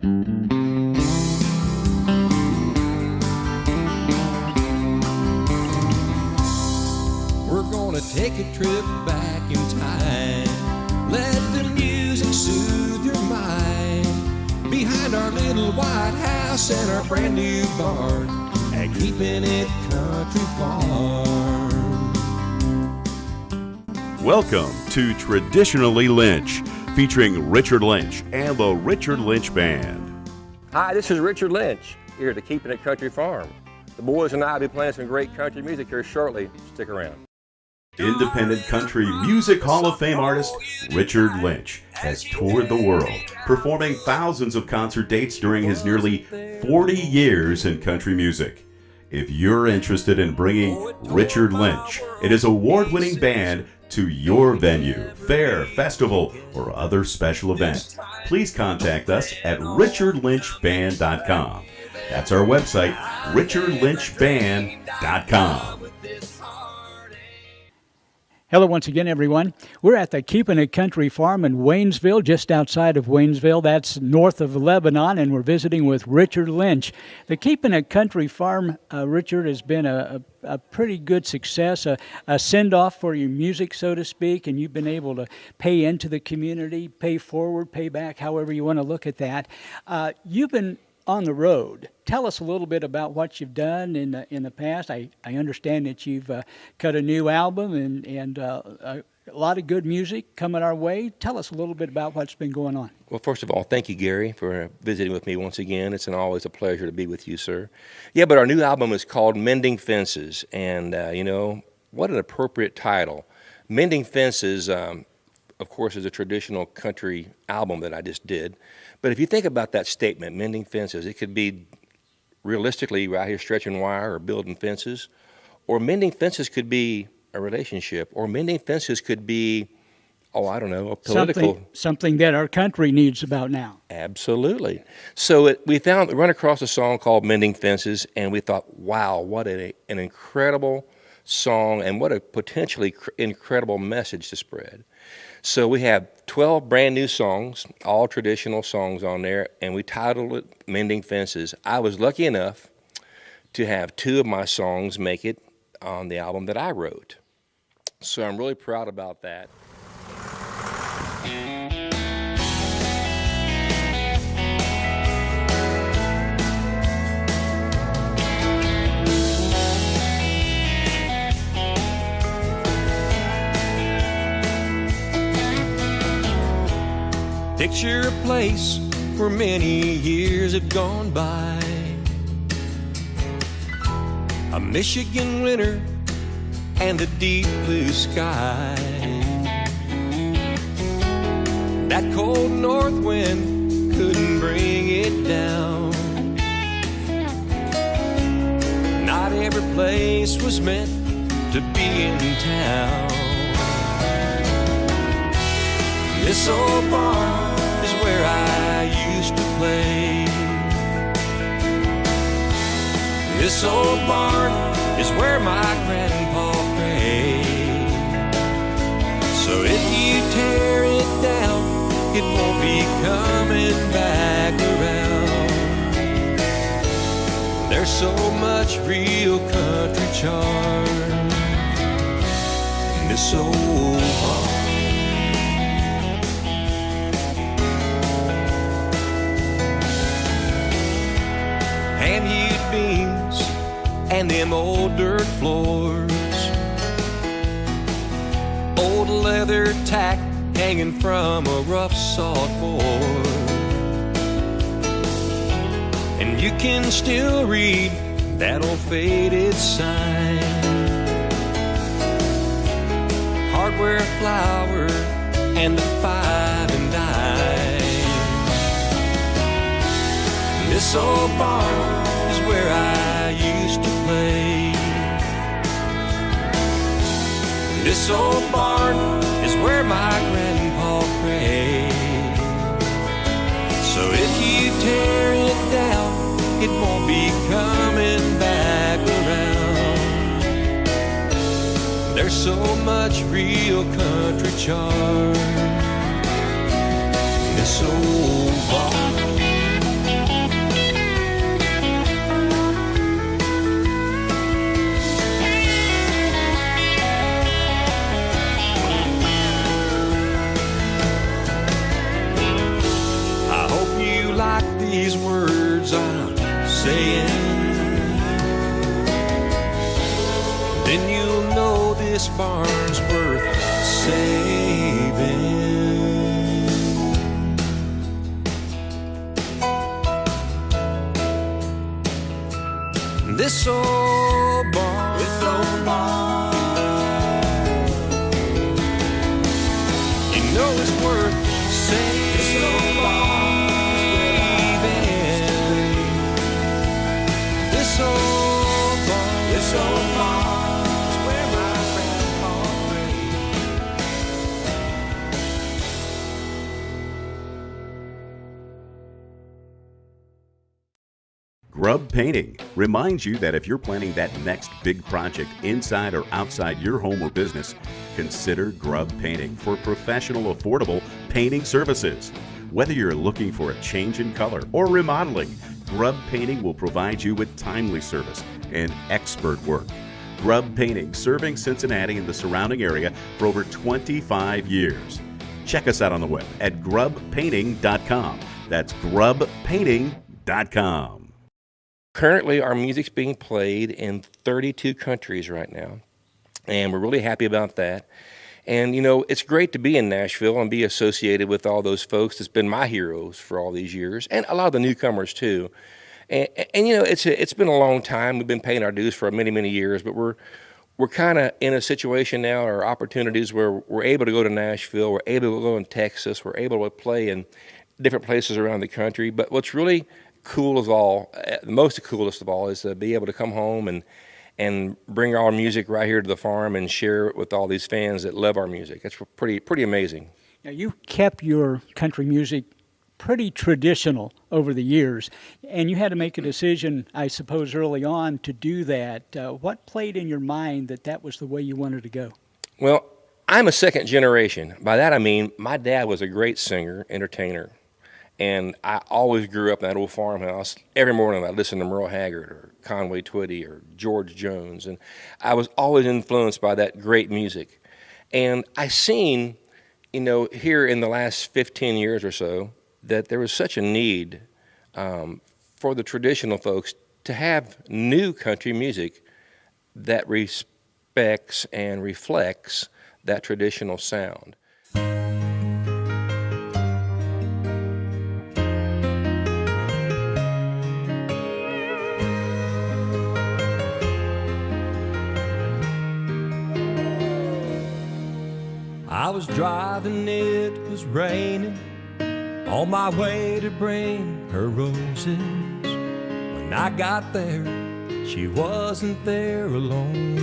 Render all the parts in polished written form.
We're gonna take a trip back in time. Let the music soothe your mind. Behind our little white house and our brand new barn, and keeping it country farm. Welcome to Traditionally Lynch, featuring Richard Lynch and the Richard Lynch Band. Hi, this is Richard Lynch here at the Keeping It Country Farm. The boys and I will be playing some great country music here shortly. Stick around. Independent Country Music Hall of Fame artist Richard Lynch has toured the world, performing thousands of concert dates during his nearly 40 years in country music. If you're interested in bringing Richard Lynch and his award-winning band to your venue, fair, festival, or other special event, please contact us at richardlynchband.com. That's our website, richardlynchband.com. Hello once again, everyone. We're at the Keeping It Country Farm in Waynesville, just outside of Waynesville. That's north of Lebanon, and we're visiting with Richard Lynch. The Keeping It Country Farm, Richard, has been a pretty good success, a send-off for your music, so to speak, and you've been able to pay into the community, pay forward, pay back, however you want to look at that. You've been on the road. Tell us a little bit about what you've done in the past. I understand that you've cut a new album and a lot of good music coming our way. Tell us a little bit about what's been going on. Well, first of all, thank you, Gary, for visiting with me once again. It's always a pleasure to be with you, sir. Yeah, but our new album is called Mending Fences, and what an appropriate title. Mending Fences, of course, is a traditional country album that I just did. But if you think about that statement, mending fences, it could be realistically right here stretching wire or building fences, or mending fences could be a relationship, or mending fences could be, a political. Something that our country needs about now. Absolutely. So we run across a song called Mending Fences, and we thought, wow, what an incredible song and what a potentially incredible message to spread. So we have 12 brand new songs, all traditional songs on there, and we titled it Mending Fences. I was lucky enough to have 2 of my songs make it on the album that I wrote. So I'm really proud about that. Picture a place where many years have gone by. A Michigan winter and a deep blue sky. That cold north wind couldn't bring it down. Not every place was meant to be in town. This old barn is where I used to play. This old barn is where my grandpa prayed. So if you tear it down, it won't be coming back around. There's so much real country charm in this old barn. Hand-hewed beams and them old dirt floors, old leather tack hanging from a rough salt board, and you can still read that old faded sign. Hardware flour and the 5 and dime. This old barn is where I used to play. This old barn is where my grandpa prayed. So if you tear it down, it won't be coming back around. There's so much real country charm in this old barn. these words I'm saying, then you'll know this barn's worth saving. This old barn, you know it's worth saving. This old barn is where my grandpa prayed. Grubb Painting reminds you that if you're planning that next big project inside or outside your home or business, consider Grubb Painting for professional, affordable painting services. Whether you're looking for a change in color or remodeling, Grubb Painting will provide you with timely service and expert work. Grubb Painting, serving Cincinnati and the surrounding area for over 25 years. Check us out on the web at grubbpainting.com. That's grubbpainting.com. Currently, our music's being played in 32 countries right now, and we're really happy about that. And, you know, it's great to be in Nashville and be associated with all those folks that's been my heroes for all these years, and a lot of the newcomers, too. And you know, it's been a long time. We've been paying our dues for many, many years, but we're kind of in a situation now, or opportunities where we're able to go to Nashville, we're able to go in Texas, we're able to play in different places around the country. But what's really cool of all, the most coolest of all, is to be able to come home and bring our music right here to the farm and share it with all these fans that love our music. That's pretty amazing. Now, you kept your country music pretty traditional over the years, and you had to make a decision, I suppose, early on to do that. What played in your mind that was the way you wanted to go? Well, I'm a second generation. By that I mean my dad was a great singer, entertainer. And I always grew up in that old farmhouse. Every morning I listened to Merle Haggard or Conway Twitty or George Jones. And I was always influenced by that great music. And I seen, you know, here in the last 15 years or so, that there was such a need for the traditional folks to have new country music that respects and reflects that traditional sound. I was driving, it was raining, on my way to bring her roses. When I got there, she wasn't there alone.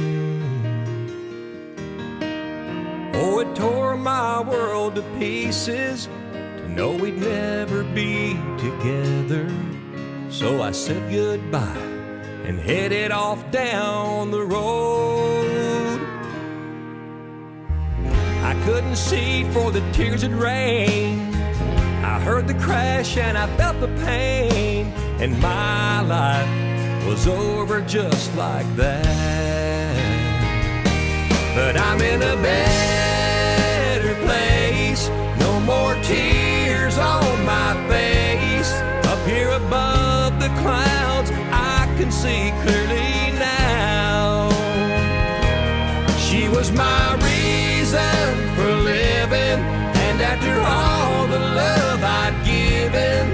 Oh, it tore my world to pieces to know we'd never be together. So I said goodbye and headed off down the road. I couldn't see for the tears had rained. I heard the crash and I felt the pain, and my life was over just like that. But I'm in a better place, no more tears on my face. Up here above the clouds, I can see clearly now. She was my reason for living, and after all the love I'd given,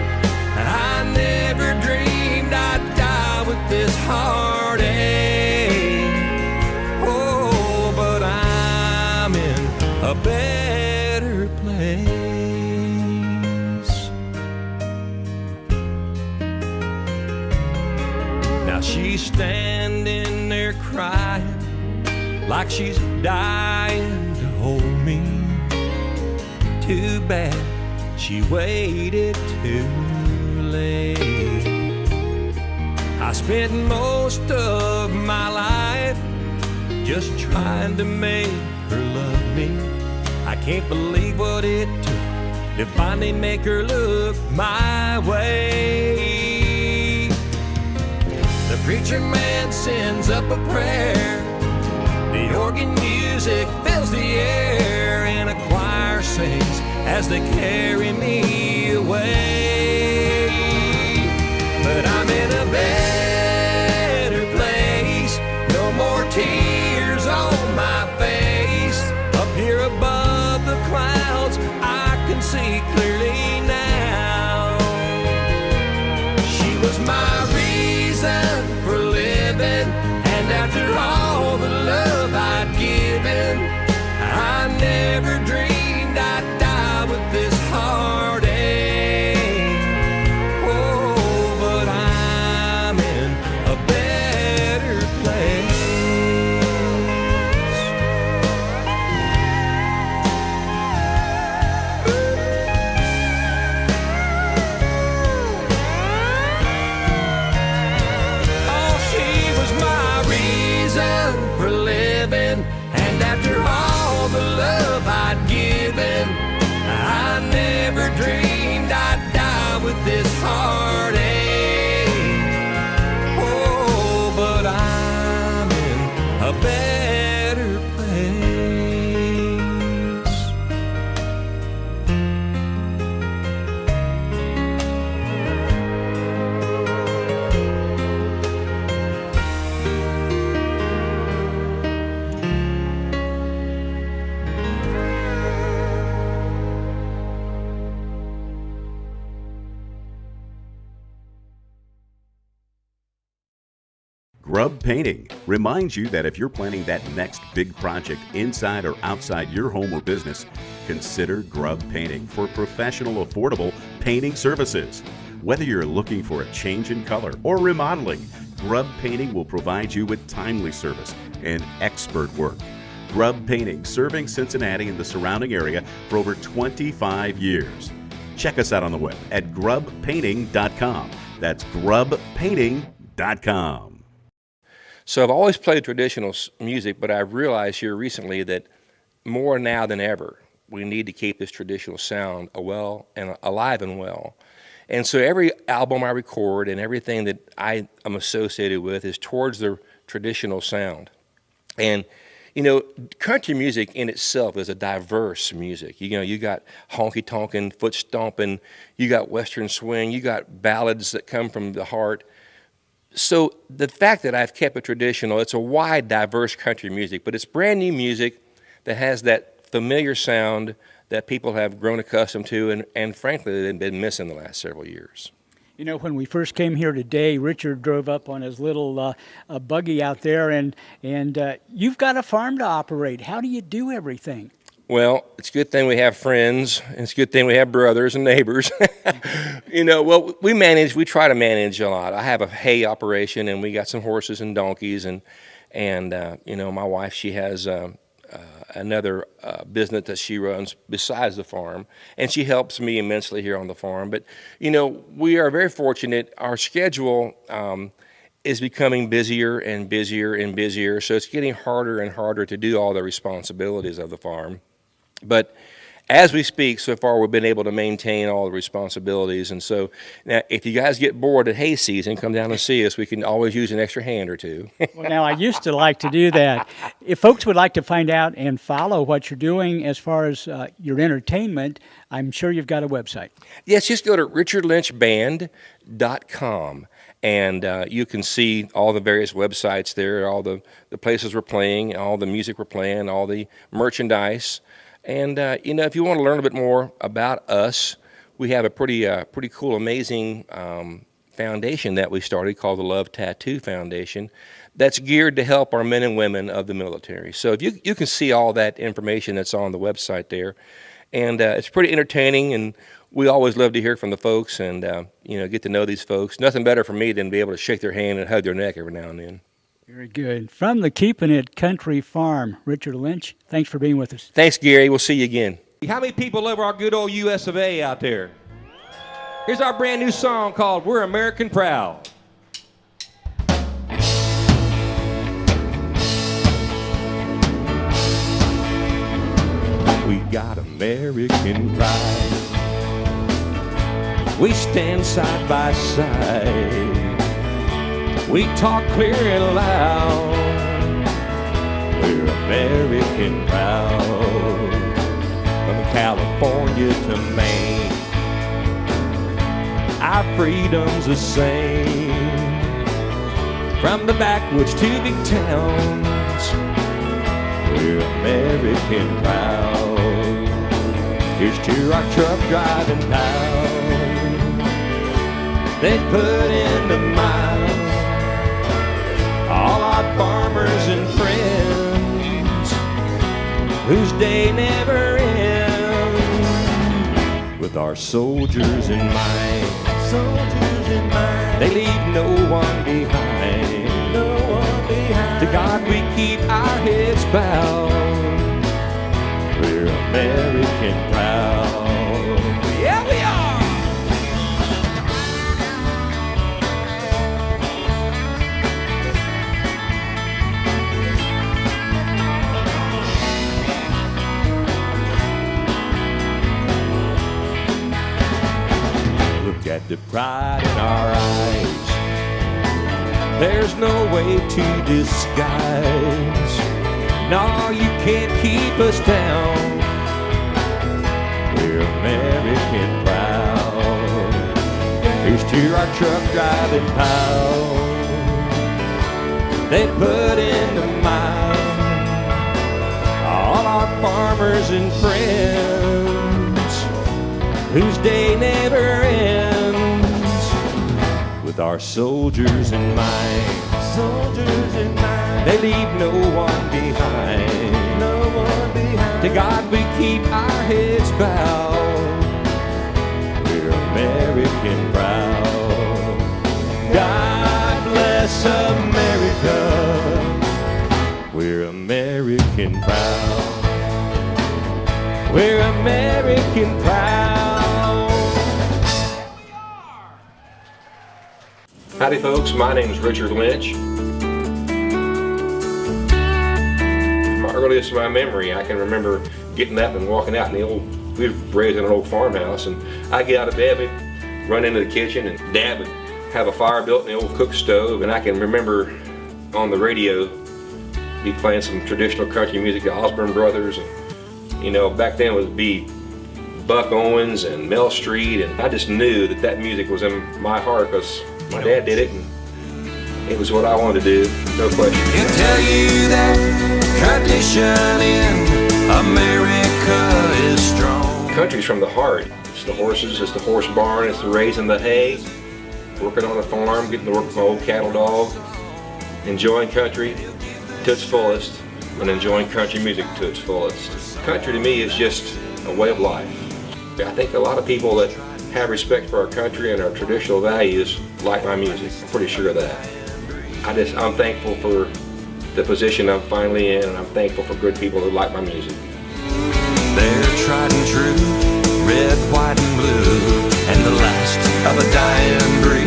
I never dreamed I'd die with this heartache. Oh, but I'm in a better place. Now she's standing there crying like she's dying to hold me. Too bad she waited too late. I spent most of my life just trying to make her love me. I can't believe what it took to finally make her look my way. The preacher man sends up a prayer, the organ music fills the air, and a choir sings as they carry me away. Grub Painting reminds you that if you're planning that next big project inside or outside your home or business, consider Grub Painting for professional, affordable painting services. Whether you're looking for a change in color or remodeling, Grub Painting will provide you with timely service and expert work. Grub Painting, serving Cincinnati and the surrounding area for over 25 years. Check us out on the web at grubpainting.com. That's grubpainting.com. So I've always played traditional music, but I've realized here recently that more now than ever, we need to keep this traditional sound alive and well. And so every album I record and everything that I am associated with is towards the traditional sound. And you know, country music in itself is a diverse music. You know, you got honky-tonkin', foot-stomping, you got western swing, you got ballads that come from the heart. So the fact that I've kept it traditional, it's a wide, diverse country music, but it's brand new music that has that familiar sound that people have grown accustomed to and frankly, they've been missing the last several years. You know, when we first came here today, Richard drove up on his little buggy out there, and you've got a farm to operate. How do you do everything? Well, it's a good thing we have friends, and it's a good thing we have brothers and neighbors. You know, well, we try to manage a lot. I have a hay operation, and we got some horses and donkeys, and you know, my wife, she has another business that she runs besides the farm, and she helps me immensely here on the farm. But, you know, we are very fortunate. Our schedule is becoming busier and busier and busier, so it's getting harder and harder to do all the responsibilities of the farm. But as we speak, so far we've been able to maintain all the responsibilities. And so now if you guys get bored at hay season, come down and see us. We can always use an extra hand or two. Well, now, I used to like to do that. If folks would like to find out and follow what you're doing as far as your entertainment, I'm sure you've got a website. Yes, just go to richardlynchband.com. And you can see all the various websites there, all the places we're playing, all the music we're playing, all the merchandise. And, you know, if you want to learn a bit more about us, we have a pretty cool, amazing foundation that we started called the Love Tattoo Foundation that's geared to help our men and women of the military. So if you can see all that information that's on the website there. And it's pretty entertaining, and we always love to hear from the folks and, you know, get to know these folks. Nothing better for me than be able to shake their hand and hug their neck every now and then. Very good. From the Keeping It Country Farm, Richard Lynch, thanks for being with us. Thanks, Gary. We'll see you again. How many people love our good old US of A out there? Here's our brand new song called We're American Proud. We got American pride. We stand side by side. We talk clear and loud. We're American proud. From California to Maine, our freedom's the same. From the backwoods to big towns, we're American proud. Here's to our truck driving pals. They put in the miles. All our farmers and friends, whose day never ends. With our soldiers in mind, they leave no one behind. To God we keep our heads bowed. We're American proud. Yeah, we are. Look at the pride in our eyes. There's no way to disguise. No, you can't keep us down. We're American proud. Here's to our truck driving pals. They put in the mile. All our farmers and friends, whose day never ends. With our soldiers in mind. soldiers in mind. They leave no one behind. No one behind. To God we keep our heads bowed. We're American proud. God bless America. We're American proud. We're American proud. Howdy folks, my name is Richard Lynch. My earliest of my memory, I can remember getting up and walking out in the old, we were raised in an old farmhouse, and I'd get out of bed, we'd run into the kitchen, and Dad would have a fire built in the old cook stove, and I can remember on the radio be playing some traditional country music, the Osborne Brothers, and you know, back then it would be Buck Owens and Mel Street, and I just knew that that music was in my heart because my dad did it, and it was what I wanted to do, no question. He'll tell you that tradition in America is strong. Country's from the heart. It's the horses, it's the horse barn, it's the raising the hay, working on a farm, getting to work with my old cattle dog, enjoying country to its fullest, and enjoying country music to its fullest. Country to me is just a way of life. I think a lot of people that have respect for our country and our traditional values like my music. I'm pretty sure of that. I'm thankful for the position I'm finally in, and I'm thankful for good people that like my music. They're tried and true, red, white, and blue, and the last of a dying breed.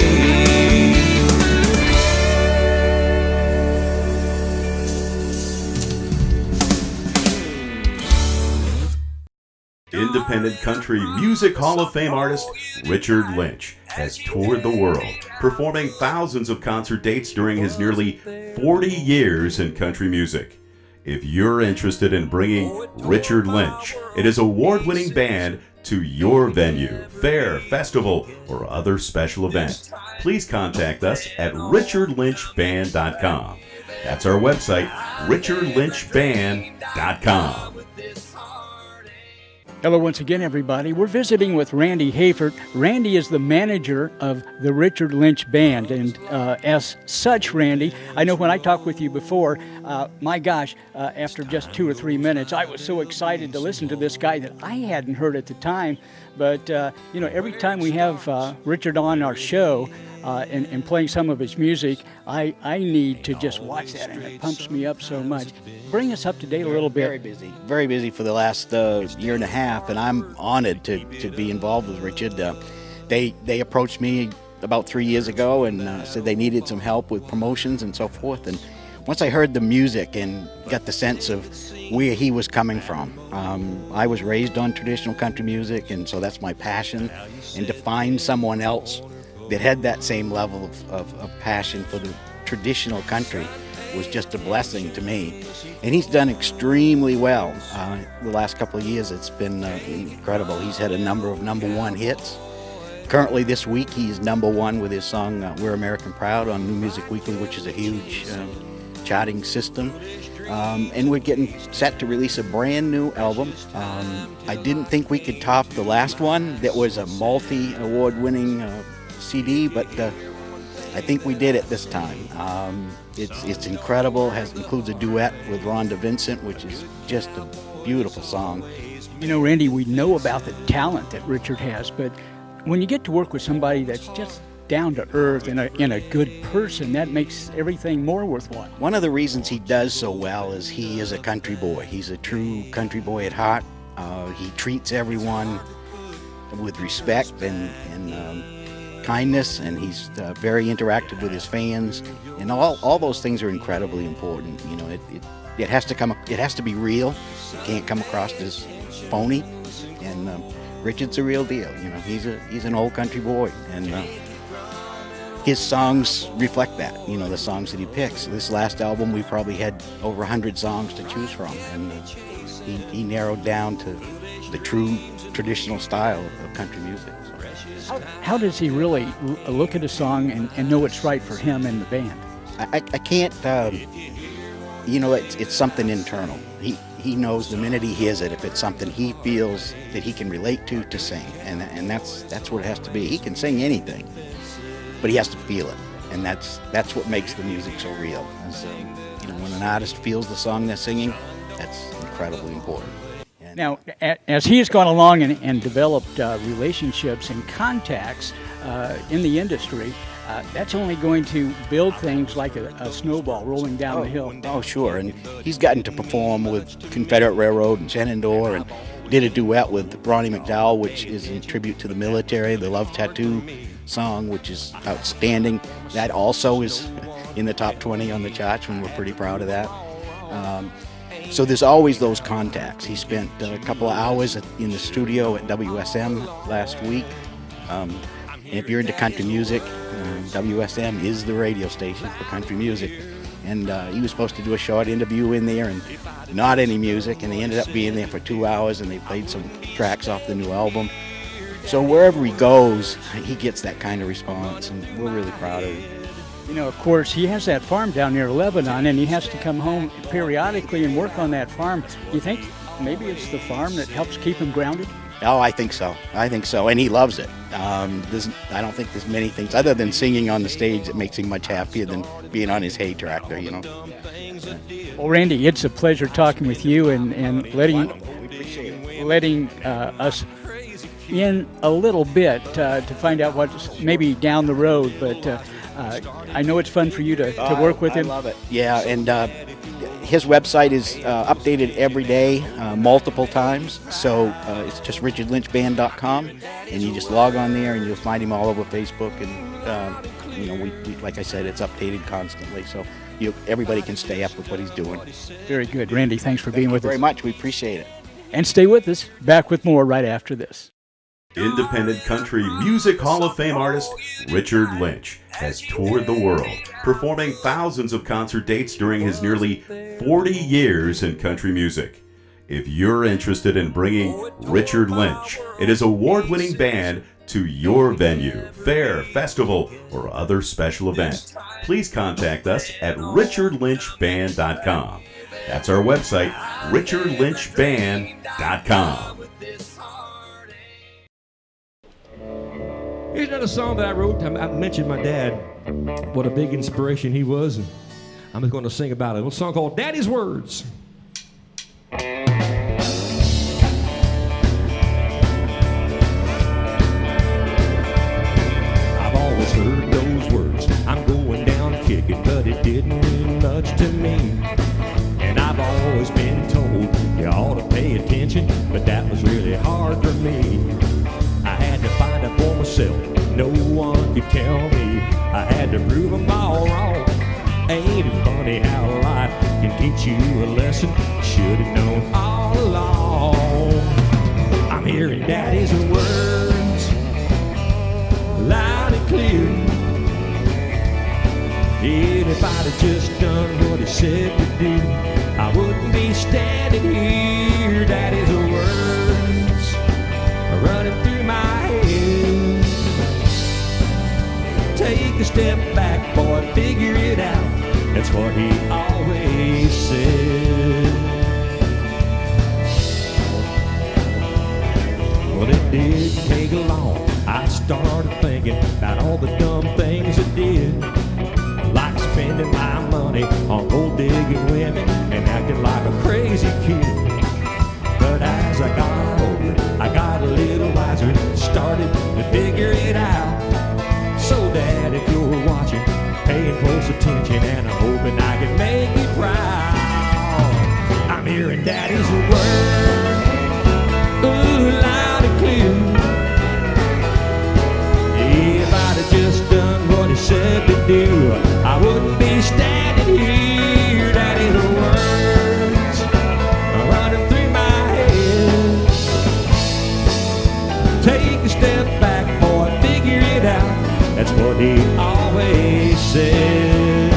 Independent Country Music Hall of Fame artist Richard Lynch has toured the world, performing thousands of concert dates during his nearly 40 years in country music. If you're interested in bringing Richard Lynch and his award-winning band to your venue, fair, festival, or other special event, please contact us at richardlynchband.com. That's our website, richardlynchband.com. Hello once again, everybody. We're visiting with Randy Hayford. Randy is the manager of the Richard Lynch Band, and as such, Randy, I know when I talked with you before, my gosh, after just 2 or 3 minutes, I was so excited to listen to this guy that I hadn't heard at the time. But, you know, every time we have Richard on our show, and playing some of his music, I need to just watch that, and it pumps me up so much. Bring us up to date a little bit. Very busy for the last year and a half, and I'm honored to be involved with Richard. They approached me about 3 years ago and said they needed some help with promotions and so forth. And once I heard the music and got the sense of where he was coming from, I was raised on traditional country music, and so that's my passion. And to find someone else that had that same level of passion for the traditional country was just a blessing to me. And he's done extremely well. The last couple of years, it's been incredible. He's had a number of #1 hits. Currently this week, he's #1 with his song We're American Proud on New Music Weekly, which is a huge charting system. And we're getting set to release a brand new album. I didn't think we could top the last one that was a multi-award-winning CD, but I think we did it this time. It's incredible. Includes a duet with Rhonda Vincent, which is just a beautiful song. You know, Randy, we know about the talent that Richard has, but when you get to work with somebody that's just down to earth and a good person, that makes everything more worthwhile. One of the reasons he does so well is he is a country boy. He's a true country boy at heart. He treats everyone with respect and kindness, and he's very interactive with his fans, and all those things are incredibly important. You know, it has to be real. It can't come across as phony. And Richard's a real deal. You know, he's an old country boy, and his songs reflect that. You know, the songs that he picks. This last album, we probably had over 100 songs to choose from, and he narrowed down to the true traditional style of country music. How does he really look at a song and know it's right for him and the band? I can't, you know, it's something internal. He knows the minute he hears it, if it's something he feels that he can relate to sing, and that's what it has to be. He can sing anything, but he has to feel it. and that's what makes the music so real. Is, when an artist feels the song they're singing, that's incredibly important. And Now, as he has gone along and developed relationships and contacts in the industry, that's only going to build things like a snowball rolling down the hill. Oh, sure. And he's gotten to perform with Confederate Railroad and Shenandoah, and did a duet with Ronnie McDowell, which is in tribute to the military, the Love Tattoo song, which is outstanding. That also is in the top 20 on the charts, and we're pretty proud of that. So there's always those contacts. He spent a couple of hours in the studio at WSM last week. And if you're into country music, WSM is the radio station for country music. And he was supposed to do a short interview in there and not any music, and he ended up being there for 2 hours, and they played some tracks off the new album. So wherever he goes, he gets that kind of response, and we're really proud of him. You know, of course, he has that farm down near Lebanon, and he has to come home periodically and work on that farm. You think maybe it's the farm that helps keep him grounded? Oh, I think so. And he loves it. I don't think there's many things other than singing on the stage that makes him much happier than being on his hay tractor, Well, Randy, it's a pleasure talking with you and letting us in a little bit to find out what's maybe down the road. But I know it's fun for you to work with him. I love it. Yeah, and his website is updated every day, multiple times. So it's just richardlynchband.com, and you just log on there and you'll find him all over Facebook. And we like I said, it's updated constantly, so everybody can stay up with what he's doing. Very good, Randy. Thanks for being with us. Very much. We appreciate it. And stay with us. Back with more right after this. Independent Country Music Hall of Fame artist Richard Lynch has toured the world, performing thousands of concert dates during his nearly 40 years in country music. If you're interested in bringing Richard Lynch and his award-winning band to your venue, fair, festival, or other special event, please contact us at richardlynchband.com. That's our website, richardlynchband.com. Here's another song that I wrote. I mentioned my dad, what a big inspiration he was, and I'm just going to sing about it. A little song called Daddy's Words. I've always heard those words, I'm going down kicking, but it didn't mean much to me. And I've always been told you ought to pay attention, but that was really hard for me. I had to find out for myself, no one could tell me. I had to prove them all wrong. Ain't it funny how life can teach you a lesson you should have known all along? I'm hearing Daddy's words loud and clear. And if I'd have just done what he said to do, I wouldn't be standing here. Daddy's words running through my head. Take a step back, boy, figure it out. That's what he always said. Well, it didn't take long. I started thinking about all the dumb things I did, like spending my money on gold digging women and acting like a crazy kid. But as I got older, I got a little wiser, started to figure it out. So Dad, if you're watching, paying close attention, and I'm hoping I can make you proud. I'm hearing Daddy's word, ooh, loud and clear. If I'd have just done what he said to do, I wouldn't be standing here. Daddy's words are running through my head. Take a step back, boy, figure it out. That's what he always said.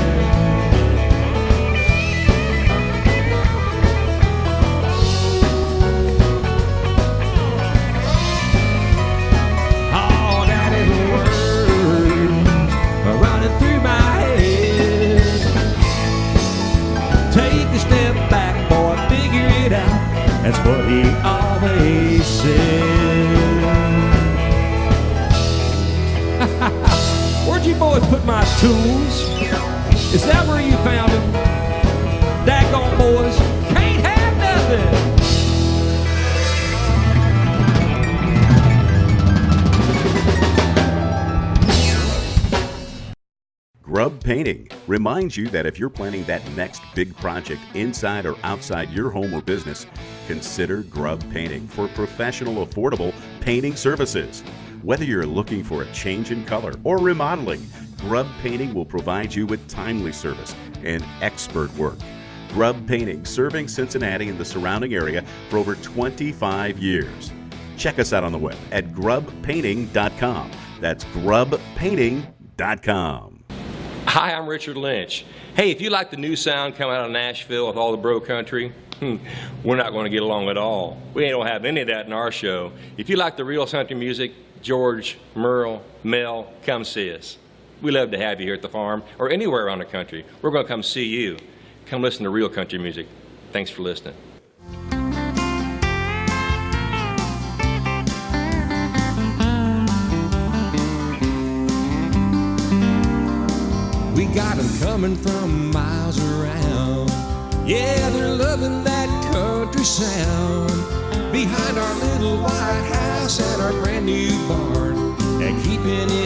Oh, Daddy's words are running through my head. Take a step back, boy, figure it out. That's what he always said. Where'd you boys boys put my tools? Is that where you found them? Daggone boys, can't have nothing. Grub Painting reminds you that if you're planning that next big project inside or outside your home or business, consider Grub Painting for professional, affordable painting services. Whether you're looking for a change in color or remodeling, Grub Painting will provide you with timely service and expert work. Grub Painting, serving Cincinnati and the surrounding area for over 25 years. Check us out on the web at grubpainting.com. That's grubpainting.com. Hi, I'm Richard Lynch. Hey, if you like the new sound coming out of Nashville with all the bro country, we're not going to get along at all. We ain't going to have any of that in our show. If you like the real country music, George, Merle, Mel, come see us. We love to have you here at the farm or anywhere around the country. We're going to come see you. Come listen to real country music. Thanks for listening. We got 'em coming from miles around. Yeah, they're loving that country sound. Behind our little white house and our brand new barn, and keeping it